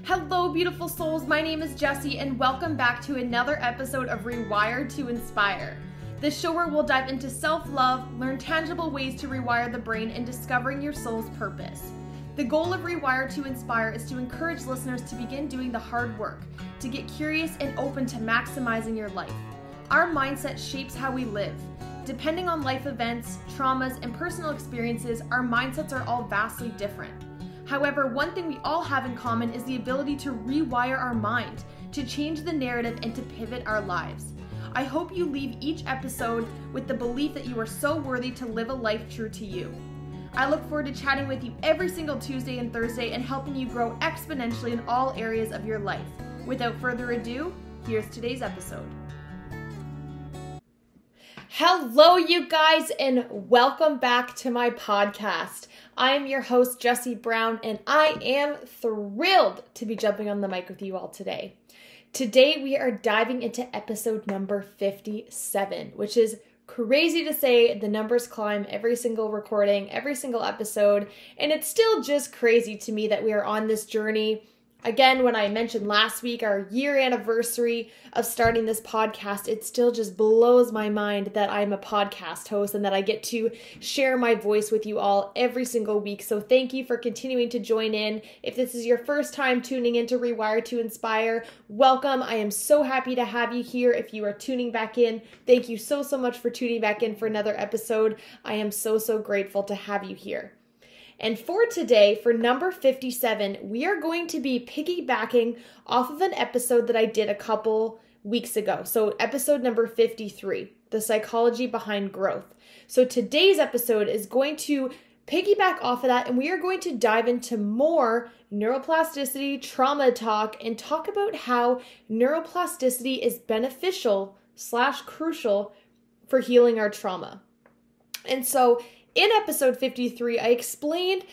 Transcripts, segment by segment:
Hello, beautiful souls. My name is Jessie, and welcome back to another episode of Rewired to Inspire. This show where we'll dive into self-love, learn tangible ways to rewire the brain, and discovering your soul's purpose. The goal of Rewired to Inspire is to encourage listeners to begin doing the hard work, to get curious and open to maximizing your life. Our mindset shapes how we live. Depending on life events, traumas, and personal experiences, our mindsets are all vastly different. However, one thing we all have in common is the ability to rewire our mind, to change the narrative, and to pivot our lives. I hope you leave each episode with the belief that you are so worthy to live a life true to you. I look forward to chatting with you every single Tuesday and Thursday and helping you grow exponentially in all areas of your life. Without further ado, here's today's episode. Hello, you guys, and welcome back to my podcast. I'm your host, Jessie Brown, and I am thrilled to be jumping on the mic with you all today. Today, we are diving into episode number 57, which is crazy to say. The numbers climb every single recording, every single episode, and it's still just crazy to me that we are on this journey. Again, when I mentioned last week our year anniversary of starting this podcast, it still just blows my mind that I'm a podcast host and that I get to share my voice with you all every single week. So thank you for continuing to join in. If this is your first time tuning in to Rewire to Inspire, welcome. I am so happy to have you here. If you are tuning back in, thank you so much for tuning back in for another episode. I am so grateful to have you here. And for today, for number 57, we are going to be piggybacking off of an episode that I did a couple weeks ago. So episode number 53, the psychology behind growth. So today's episode is going to piggyback off of that, and we are going to dive into more neuroplasticity, trauma talk, and talk about how neuroplasticity is beneficial / crucial for healing our trauma. And so in episode 53, I explained,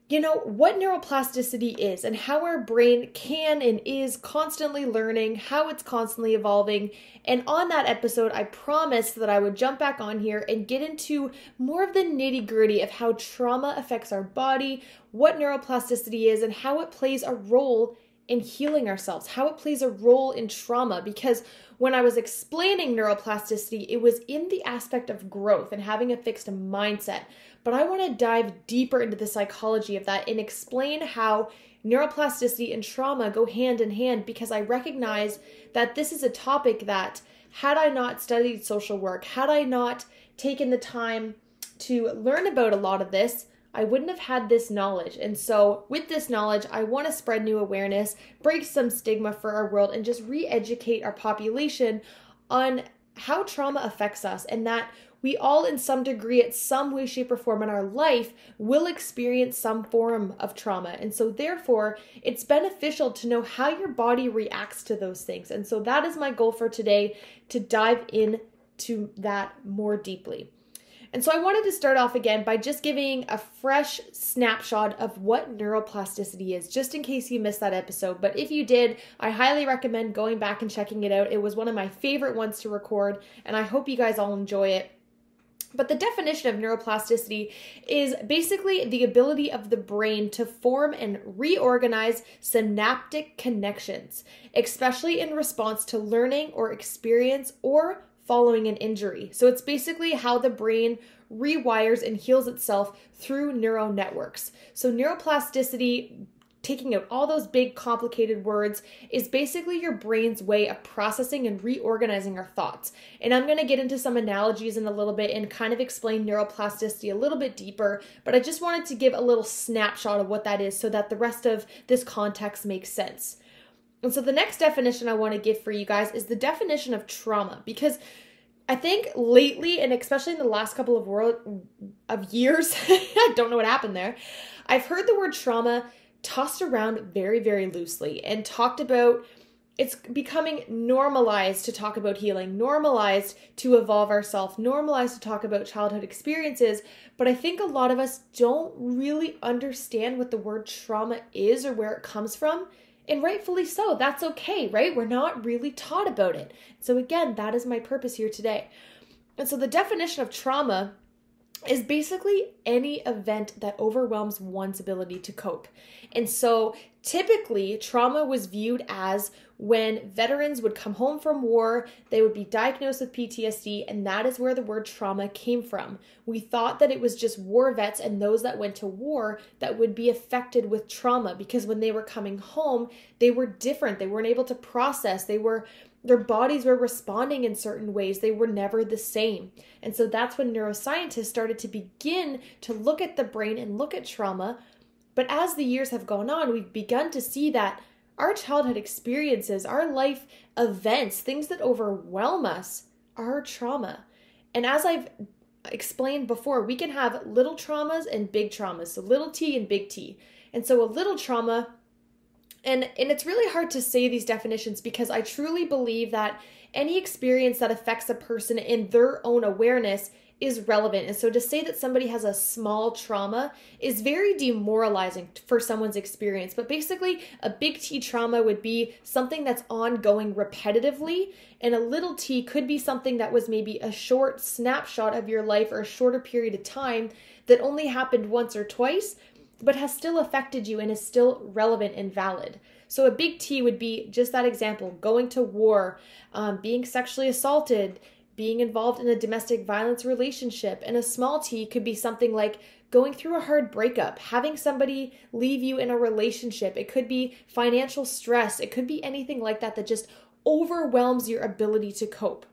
what neuroplasticity is and how our brain can and is constantly learning, how it's constantly evolving. And on that episode, I promised that I would jump back on here and get into more of the nitty-gritty of how trauma affects our body, what neuroplasticity is, and how it plays a role in healing ourselves, how it plays a role in trauma. Because when I was explaining neuroplasticity, it was in the aspect of growth and having a fixed mindset. But I want to dive deeper into the psychology of that and explain how neuroplasticity and trauma go hand in hand, because I recognize that this is a topic that, had I not studied social work, had I not taken the time to learn about a lot of this, I wouldn't have had this knowledge. And so with this knowledge, I want to spread new awareness, break some stigma for our world, and just re-educate our population on how trauma affects us, and that we all in some degree, at some way, shape, or form in our life will experience some form of trauma. And so therefore, it's beneficial to know how your body reacts to those things. And so that is my goal for today, to dive into that more deeply. And so I wanted to start off again by just giving a fresh snapshot of what neuroplasticity is, just in case you missed that episode. But if you did, I highly recommend going back and checking it out. It was one of my favorite ones to record, and I hope you guys all enjoy it. But the definition of neuroplasticity is basically the ability of the brain to form and reorganize synaptic connections, especially in response to learning or experience or following an injury. So it's basically how the brain rewires and heals itself through neural networks. So neuroplasticity, taking out all those big complicated words, is basically your brain's way of processing and reorganizing our thoughts. And I'm going to get into some analogies in a little bit and kind of explain neuroplasticity a little bit deeper, but I just wanted to give a little snapshot of what that is so that the rest of this context makes sense. And so the next definition I want to give for you guys is the definition of trauma, because I think lately, and especially in the last couple of years, I don't know what happened there, I've heard the word trauma tossed around very, very loosely and talked about. It's becoming normalized to talk about healing, normalized to evolve ourselves, normalized to talk about childhood experiences. But I think a lot of us don't really understand what the word trauma is or where it comes from. And rightfully so. That's okay, right? We're not really taught about it. So again, that is my purpose here today. And so the definition of trauma is basically any event that overwhelms one's ability to cope. And so typically, trauma was viewed as when veterans would come home from war, they would be diagnosed with PTSD, and that is where the word trauma came from. We thought that it was just war vets and those that went to war that would be affected with trauma, because when they were coming home, they were different. They weren't able to process. Their bodies were responding in certain ways. They were never the same. And so that's when neuroscientists started to begin to look at the brain and look at trauma. But as the years have gone on, we've begun to see that our childhood experiences, our life events, things that overwhelm us are trauma. And as I've explained before, we can have little traumas and big traumas. So little t and big T. And so a little trauma, and it's really hard to say these definitions because I truly believe that any experience that affects a person in their own awareness is relevant. And so to say that somebody has a small trauma is very demoralizing for someone's experience. But basically, a big T trauma would be something that's ongoing repetitively, and a little t could be something that was maybe a short snapshot of your life or a shorter period of time that only happened once or twice, but has still affected you and is still relevant and valid. So a big T would be just that example: going to war, being sexually assaulted, being involved in a domestic violence relationship. And a small t could be something like going through a hard breakup, having somebody leave you in a relationship. It could be financial stress. It could be anything like that that just overwhelms your ability to cope.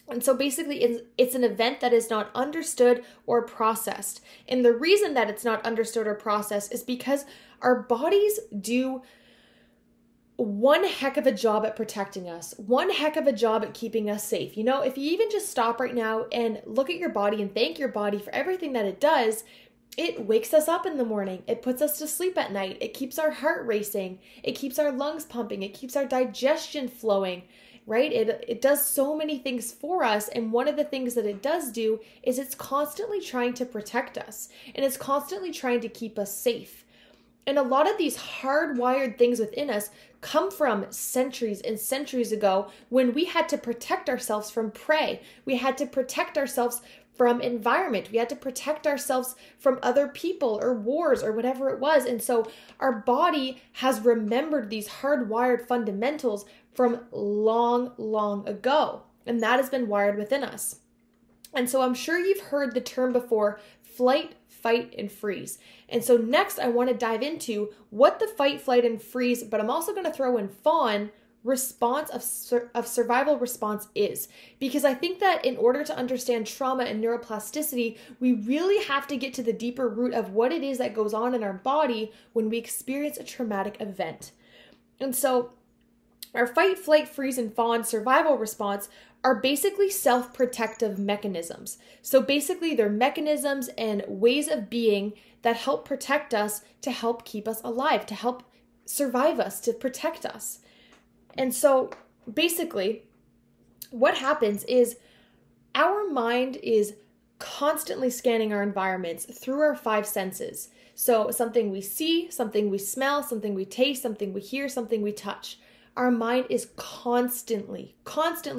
And so basically, it's an event that is not understood or processed. And the reason that it's not understood or processed is because our bodies do one heck of a job at protecting us, one heck of a job at keeping us safe. You know, if you even just stop right now and look at your body and thank your body for everything that it does, it wakes us up in the morning. It puts us to sleep at night. It keeps our heart racing. It keeps our lungs pumping. It keeps our digestion flowing, right? It does so many things for us. And one of the things that it does do is it's constantly trying to protect us, and it's constantly trying to keep us safe. And a lot of these hardwired things within us come from centuries and centuries ago, when we had to protect ourselves from prey. We had to protect ourselves from environment. We had to protect ourselves from other people or wars or whatever it was. And so our body has remembered these hardwired fundamentals from long, long ago. And that has been wired within us. And so I'm sure you've heard the term before: flight, fight, and freeze. And so next I want to dive into what the fight, flight, and freeze, but I'm also going to throw in fawn response of survival response is. Because I think that in order to understand trauma and neuroplasticity, we really have to get to the deeper root of what it is that goes on in our body when we experience a traumatic event. And so our fight, flight, freeze, and fawn survival response are basically self-protective mechanisms. So basically, they're mechanisms and ways of being that help protect us, to help keep us alive, to help survive us, to protect us. And so basically, what happens is our mind is constantly scanning our environments through our five senses. So something we see, something we smell, something we taste, something we hear, something we touch. Our mind is constantly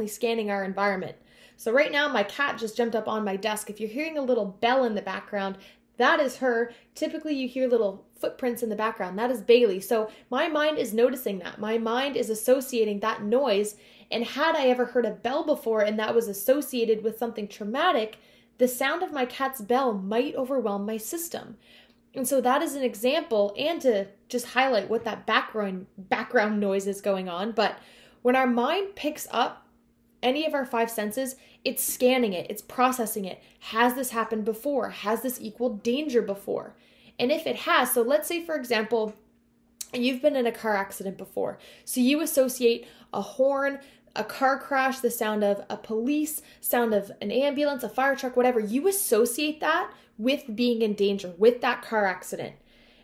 scanning our environment. So right now, my cat just jumped up on my desk. If you're hearing a little bell in the background, that is her. Typically, you hear little footprints in the background. That is Bailey. So my mind is noticing that. My mind is associating that noise. And had I ever heard a bell before and that was associated with something traumatic, the sound of my cat's bell might overwhelm my system. And so that is an example, and to just highlight what that background noise is going on. But when our mind picks up any of our five senses, it's scanning it, it's processing it. Has this happened before? Has this equaled danger before? And if it has, so let's say, for example, you've been in a car accident before. So you associate a horn, a car crash, the sound of a police, sound of an ambulance, a fire truck, whatever. You associate that with being in danger, with that car accident.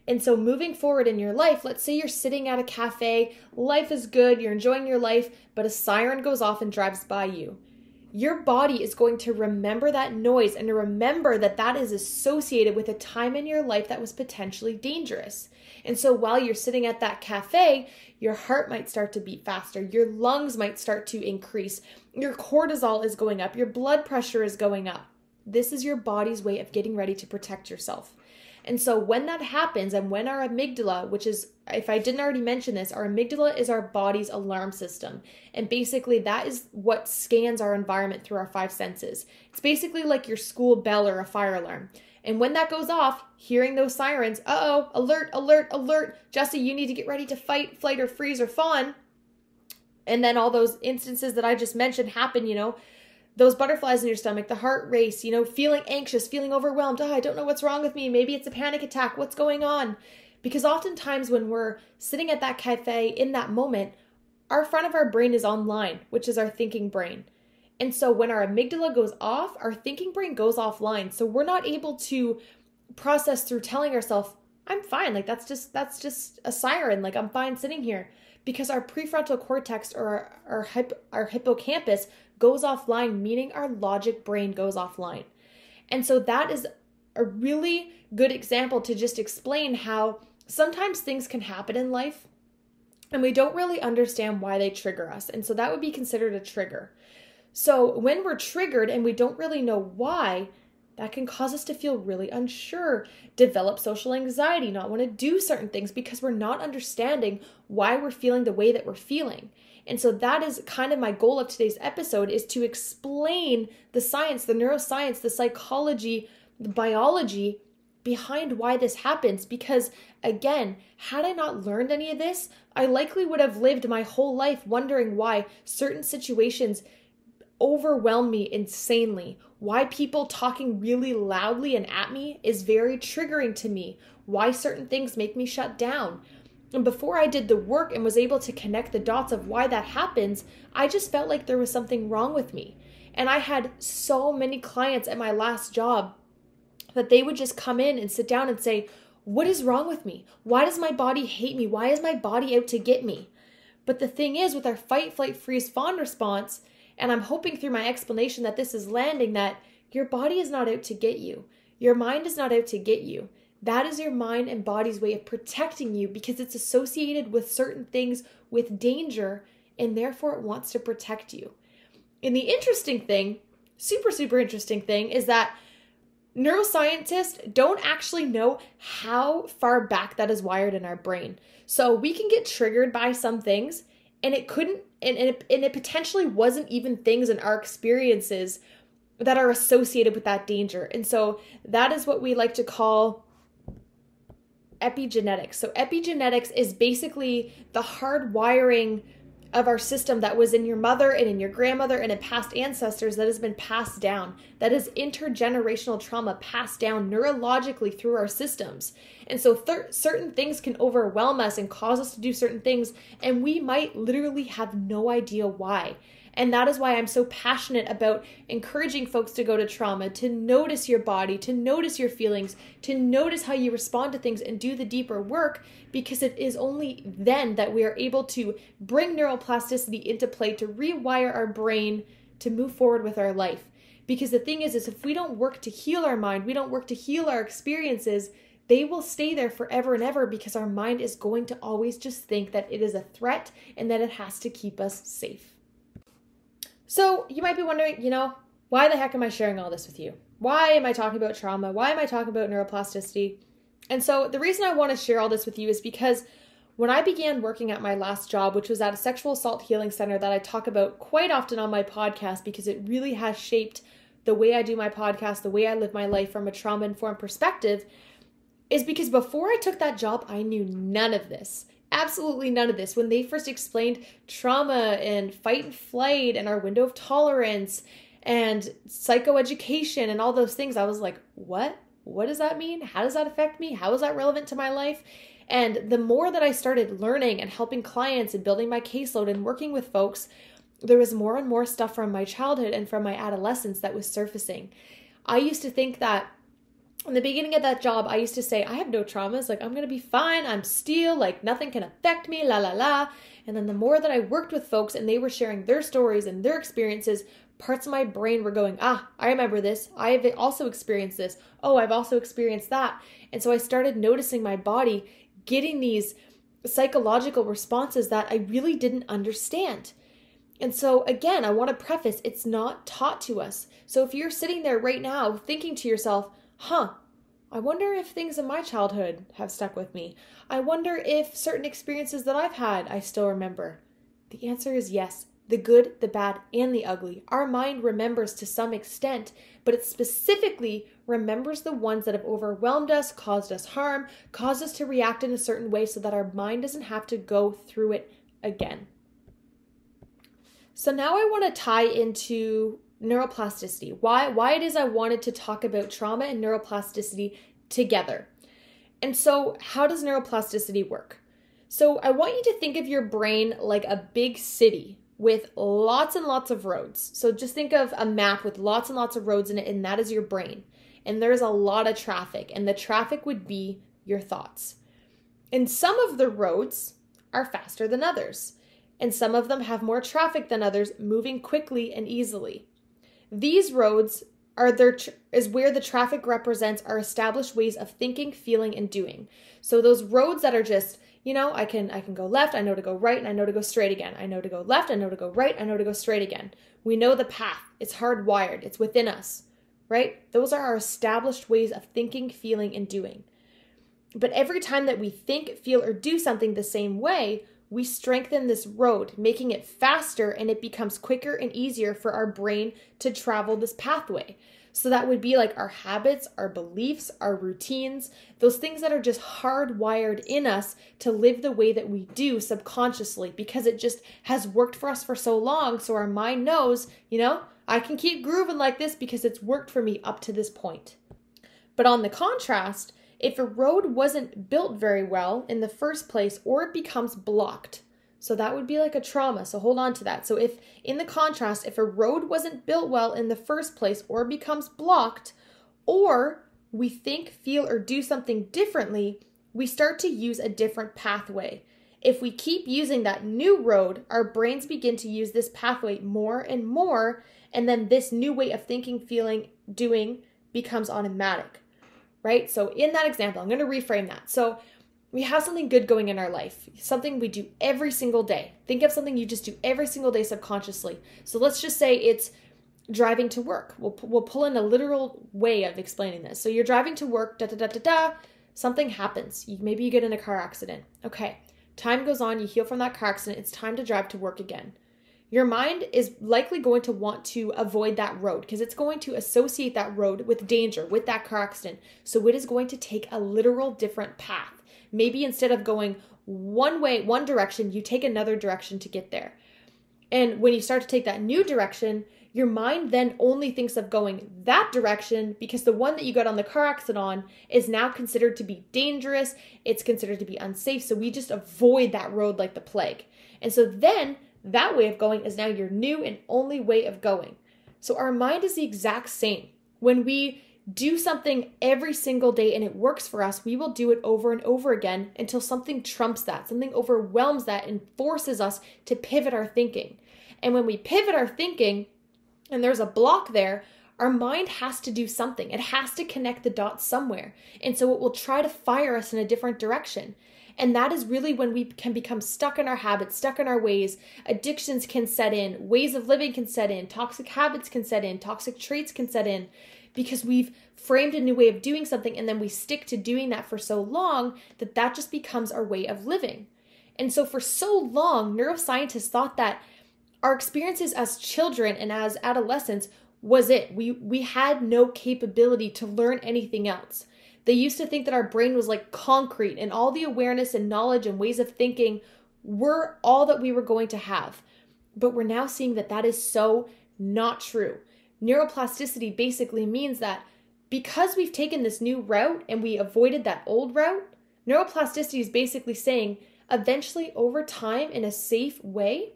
And so moving forward in your life, let's say you're sitting at a cafe, life is good, you're enjoying your life, but a siren goes off and drives by you. Your body is going to remember that noise and to remember that that is associated with a time in your life that was potentially dangerous. And so while you're sitting at that cafe, your heart might start to beat faster, your lungs might start to increase, your cortisol is going up, your blood pressure is going up. This is your body's way of getting ready to protect yourself. And so when that happens, and when our amygdala, which is, if I didn't already mention this, our amygdala is our body's alarm system. And basically that is what scans our environment through our five senses. It's basically like your school bell or a fire alarm. And when that goes off, hearing those sirens, uh-oh, alert, alert, alert, Jesse, you need to get ready to fight, flight, or freeze, or fawn. And then all those instances that I just mentioned happen, those butterflies in your stomach, the heart race, feeling anxious, feeling overwhelmed. I don't know what's wrong with me. Maybe it's a panic attack. What's going on? Because oftentimes when we're sitting at that cafe in that moment, our front of our brain is online, which is our thinking brain. And so when our amygdala goes off, our thinking brain goes offline. So we're not able to process through telling ourselves, I'm fine. Like that's just a siren. Like I'm fine sitting here. Because our prefrontal cortex or our hippocampus goes offline, meaning our logic brain goes offline. And so that is a really good example to just explain how sometimes things can happen in life and we don't really understand why they trigger us. And so that would be considered a trigger. So when we're triggered and we don't really know why, that can cause us to feel really unsure, develop social anxiety, not want to do certain things because we're not understanding why we're feeling the way that we're feeling. And so that is kind of my goal of today's episode, is to explain the science, the neuroscience, the psychology, the biology behind why this happens. Because again, had I not learned any of this, I likely would have lived my whole life wondering why certain situations overwhelm me insanely. Why people talking really loudly and at me is very triggering to me. Why certain things make me shut down. And before I did the work and was able to connect the dots of why that happens, I just felt like there was something wrong with me. And I had so many clients at my last job that they would just come in and sit down and say, what is wrong with me? Why does my body hate me? Why is my body out to get me? But the thing is, with our fight, flight, freeze, fawn response, and I'm hoping through my explanation that this is landing, that your body is not out to get you. Your mind is not out to get you. That is your mind and body's way of protecting you because it's associated with certain things with danger, and therefore it wants to protect you. And the interesting thing, super, super interesting thing, is that neuroscientists don't actually know how far back that is wired in our brain. So we can get triggered by some things, and it couldn't, and it potentially wasn't even things in our experiences that are associated with that danger. And so that is what we like to call epigenetics. So epigenetics is basically the hard wiring of our system that was in your mother and in your grandmother and in past ancestors that has been passed down. That is intergenerational trauma passed down neurologically through our systems. And so certain things can overwhelm us and cause us to do certain things, and we might literally have no idea why. And that is why I'm so passionate about encouraging folks to go to trauma, to notice your body, to notice your feelings, to notice how you respond to things and do the deeper work, because it is only then that we are able to bring neuroplasticity into play, to rewire our brain to move forward with our life. Because the thing is if we don't work to heal our mind, we don't work to heal our experiences, they will stay there forever and ever, because our mind is going to always just think that it is a threat and that it has to keep us safe. So you might be wondering, why the heck am I sharing all this with you? Why am I talking about trauma? Why am I talking about neuroplasticity? And so the reason I want to share all this with you is because when I began working at my last job, which was at a sexual assault healing center that I talk about quite often on my podcast, because it really has shaped the way I do my podcast, the way I live my life from a trauma-informed perspective, is because before I took that job, I knew none of this. Absolutely none of this. When they first explained trauma and fight and flight and our window of tolerance and psychoeducation and all those things, I was like, what? What does that mean? How does that affect me? How is that relevant to my life? And the more that I started learning and helping clients and building my caseload and working with folks, there was more and more stuff from my childhood and from my adolescence that was surfacing. I used to think that in the beginning of that job, I used to say, I have no traumas, like I'm going to be fine, I'm steel, like nothing can affect me, la la la. And then the more that I worked with folks and they were sharing their stories and their experiences, parts of my brain were going, I remember this, I have also experienced this, oh, I've also experienced that. And so I started noticing my body getting these psychological responses that I really didn't understand. And so again, I want to preface, it's not taught to us. So if you're sitting there right now thinking to yourself, I wonder if things in my childhood have stuck with me. I wonder if certain experiences that I've had I still remember. The answer is yes. The good, the bad, and the ugly. Our mind remembers to some extent, but it specifically remembers the ones that have overwhelmed us, caused us harm, caused us to react in a certain way so that our mind doesn't have to go through it again. So now I want to tie into neuroplasticity. Why it is I wanted to talk about trauma and neuroplasticity together. And so how does neuroplasticity work? So I want you to think of your brain like a big city with lots and lots of roads. So just think of a map with lots and lots of roads in it, and that is your brain. And there's a lot of traffic, and the traffic would be your thoughts. And some of the roads are faster than others, and some of them have more traffic than others, moving quickly and easily. These roads is where the traffic represents our established ways of thinking, feeling, and doing. So those roads that are just, I can go left, I know to go right, and I know to go straight again. I know to go left, I know to go right, I know to go straight again. We know the path. It's hardwired. It's within us, right? Those are our established ways of thinking, feeling, and doing. But every time that we think, feel, or do something the same way, we strengthen this road, making it faster, and it becomes quicker and easier for our brain to travel this pathway. So that would be like our habits, our beliefs, our routines, those things that are just hardwired in us to live the way that we do subconsciously because it just has worked for us for so long. So our mind knows, I can keep grooving like this because it's worked for me up to this point. But on the contrast, if a road wasn't built very well in the first place or it becomes blocked, so that would be like a trauma. So hold on to that. So if a road wasn't built well in the first place or becomes blocked, or we think, feel, or do something differently, we start to use a different pathway. If we keep using that new road, our brains begin to use this pathway more and more, and then this new way of thinking, feeling, doing becomes automatic, right? So in that example, I'm going to reframe that. So we have something good going in our life, something we do every single day. Think of something you just do every single day subconsciously. So let's just say it's driving to work. We'll pull in a literal way of explaining this. So you're driving to work, something happens. Maybe you get in a car accident. Okay, time goes on, you heal from that car accident, it's time to drive to work again. Your mind is likely going to want to avoid that road because it's going to associate that road with danger, with that car accident. So it is going to take a literal different path. Maybe instead of going one direction, you take another direction to get there. And when you start to take that new direction, your mind then only thinks of going that direction because the one that you got on the car accident on is now considered to be dangerous. It's considered to be unsafe. So we just avoid that road like the plague. And so then that way of going is now your new and only way of going. So our mind is the exact same. When we do something every single day and it works for us, we will do it over and over again until something trumps that, something overwhelms that and forces us to pivot our thinking. And when we pivot our thinking and there's a block there, our mind has to do something. It has to connect the dots somewhere. And so it will try to fire us in a different direction. And that is really when we can become stuck in our habits, stuck in our ways. Addictions can set in, ways of living can set in, toxic habits can set in, toxic traits can set in, because we've framed a new way of doing something and then we stick to doing that for so long that just becomes our way of living. And so for so long, neuroscientists thought that our experiences as children and as adolescents was it. We had no capability to learn anything else. They used to think that our brain was like concrete and all the awareness and knowledge and ways of thinking were all that we were going to have. But we're now seeing that is so not true. Neuroplasticity basically means that because we've taken this new route and we avoided that old route, neuroplasticity is basically saying eventually over time in a safe way,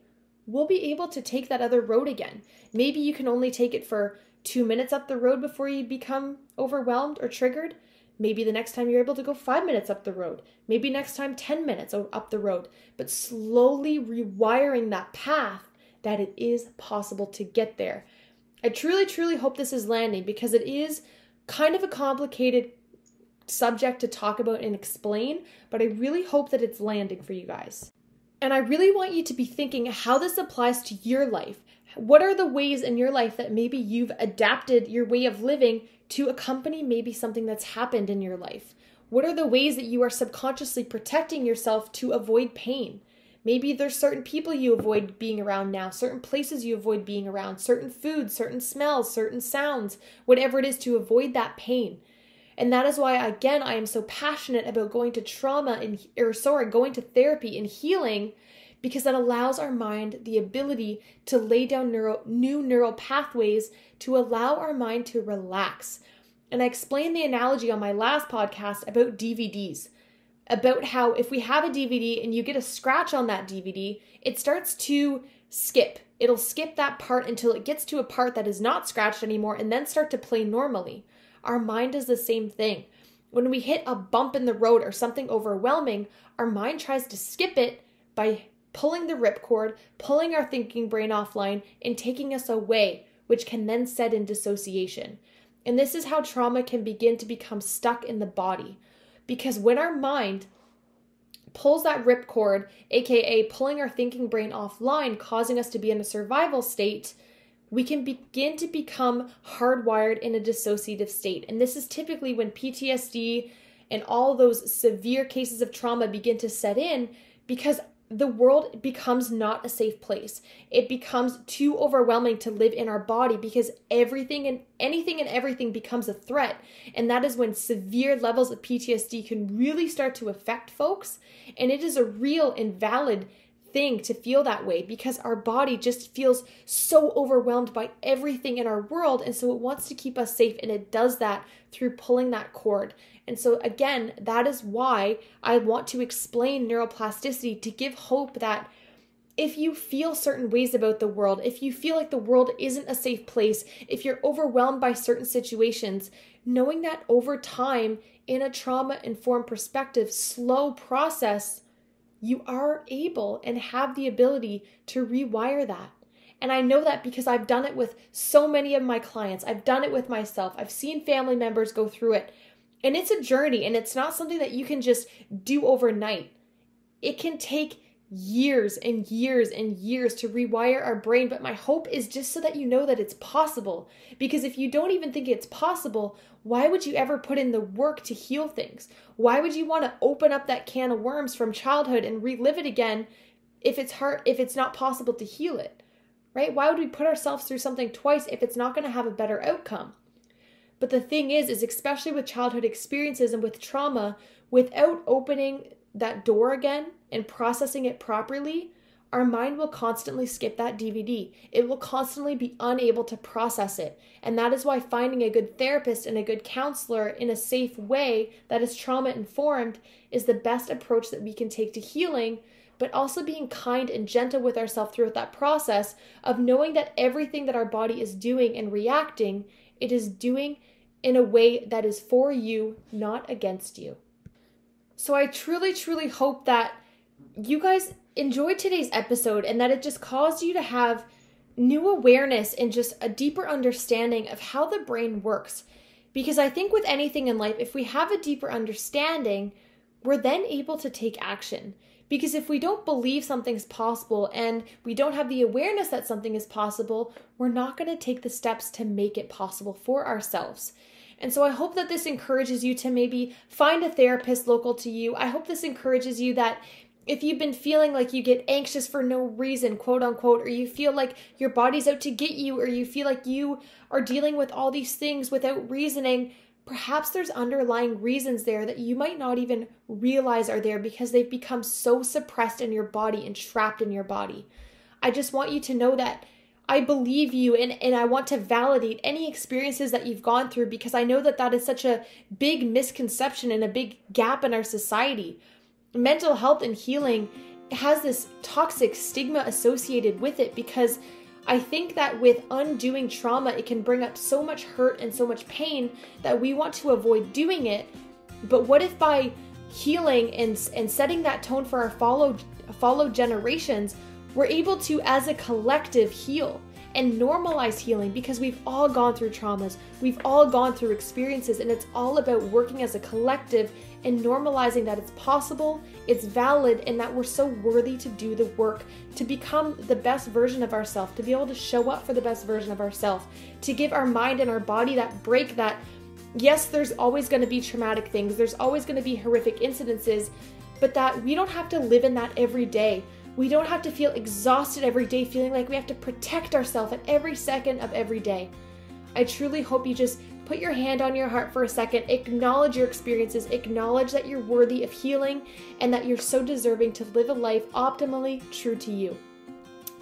we'll be able to take that other road again. Maybe you can only take it for 2 minutes up the road before you become overwhelmed or triggered. Maybe the next time you're able to go 5 minutes up the road. Maybe next time 10 minutes up the road. But slowly rewiring that path that it is possible to get there. I truly, truly hope this is landing because it is kind of a complicated subject to talk about and explain, but I really hope that it's landing for you guys. And I really want you to be thinking how this applies to your life. What are the ways in your life that maybe you've adapted your way of living to accompany maybe something that's happened in your life? What are the ways that you are subconsciously protecting yourself to avoid pain? Maybe there's certain people you avoid being around now, certain places you avoid being around, certain foods, certain smells, certain sounds, whatever it is to avoid that pain. And that is why, again, I am so passionate about going to going to therapy and healing, because that allows our mind the ability to lay down new neural pathways to allow our mind to relax. And I explained the analogy on my last podcast about DVDs, about how if we have a DVD and you get a scratch on that DVD, it starts to skip. It'll skip that part until it gets to a part that is not scratched anymore and then start to play normally. Our mind does the same thing. When we hit a bump in the road or something overwhelming, our mind tries to skip it by pulling the ripcord, pulling our thinking brain offline, and taking us away, which can then set in dissociation. And this is how trauma can begin to become stuck in the body. Because when our mind pulls that ripcord, aka pulling our thinking brain offline, causing us to be in a survival state, we can begin to become hardwired in a dissociative state. And this is typically when PTSD and all those severe cases of trauma begin to set in, because the world becomes not a safe place. It becomes too overwhelming to live in our body because anything and everything becomes a threat. And that is when severe levels of PTSD can really start to affect folks. And it is a real and valid thing to feel that way, because our body just feels so overwhelmed by everything in our world, and so it wants to keep us safe, and it does that through pulling that cord. And so again, that is why I want to explain neuroplasticity, to give hope that if you feel certain ways about the world, if you feel like the world isn't a safe place, if you're overwhelmed by certain situations, knowing that over time, in a trauma-informed perspective, slow process, you are able and have the ability to rewire that. And I know that because I've done it with so many of my clients. I've done it with myself. I've seen family members go through it. And it's a journey, and it's not something that you can just do overnight. It can take years and years and years to rewire our brain. But my hope is just so that you know that it's possible. Because if you don't even think it's possible, why would you ever put in the work to heal things? Why would you want to open up that can of worms from childhood and relive it again if it's not possible to heal it, right? Why would we put ourselves through something twice if it's not going to have a better outcome? But the thing is especially with childhood experiences and with trauma, without opening that door again and processing it properly, our mind will constantly skip that DVD. It will constantly be unable to process it. And that is why finding a good therapist and a good counselor in a safe way that is trauma-informed is the best approach that we can take to healing, but also being kind and gentle with ourselves throughout that process of knowing that everything that our body is doing and reacting, it is doing in a way that is for you, not against you. So I truly, truly hope that you guys enjoyed today's episode and that it just caused you to have new awareness and just a deeper understanding of how the brain works. Because I think with anything in life, if we have a deeper understanding, we're then able to take action. Because if we don't believe something's possible and we don't have the awareness that something is possible, we're not going to take the steps to make it possible for ourselves. And so I hope that this encourages you to maybe find a therapist local to you. I hope this encourages you that if you've been feeling like you get anxious for no reason, quote unquote, or you feel like your body's out to get you, or you feel like you are dealing with all these things without reasoning, perhaps there's underlying reasons there that you might not even realize are there because they've become so suppressed in your body and trapped in your body. I just want you to know that I believe you, and I want to validate any experiences that you've gone through, because I know that that is such a big misconception and a big gap in our society. Mental health and healing has this toxic stigma associated with it, because I think that with undoing trauma, it can bring up so much hurt and so much pain that we want to avoid doing it. But what if by healing and setting that tone for our follow generations, we're able to, as a collective, heal? and normalize healing, because we've all gone through traumas, we've all gone through experiences, and it's all about working as a collective and normalizing that it's possible, it's valid, and that we're so worthy to do the work to become the best version of ourselves, to be able to show up for the best version of ourselves, to give our mind and our body that break that, yes, there's always going to be traumatic things, there's always going to be horrific incidences, but that we don't have to live in that every day. We don't have to feel exhausted every day, feeling like we have to protect ourselves at every second of every day. I truly hope you just put your hand on your heart for a second, acknowledge your experiences, acknowledge that you're worthy of healing, and that you're so deserving to live a life optimally true to you.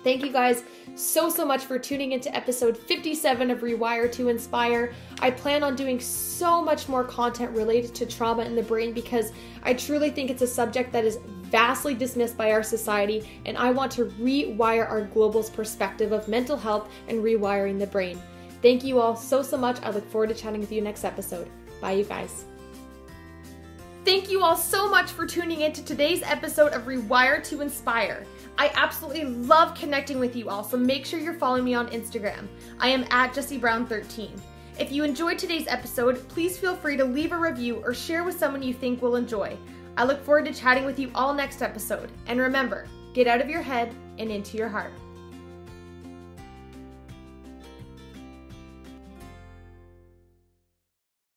Thank you guys so much for tuning into episode 57 of Rewire to Inspire. I plan on doing so much more content related to trauma in the brain, because I truly think it's a subject that is vastly dismissed by our society, and I want to rewire our global's perspective of mental health and rewiring the brain. Thank you all so much. I look forward to chatting with you next episode. Bye, you guys. Thank you all so much for tuning in to today's episode of Rewire to Inspire. I absolutely love connecting with you all, so make sure you're following me on Instagram. I am at JessieBrown13. If you enjoyed today's episode, please feel free to leave a review or share with someone you think will enjoy. I look forward to chatting with you all next episode. And remember, get out of your head and into your heart.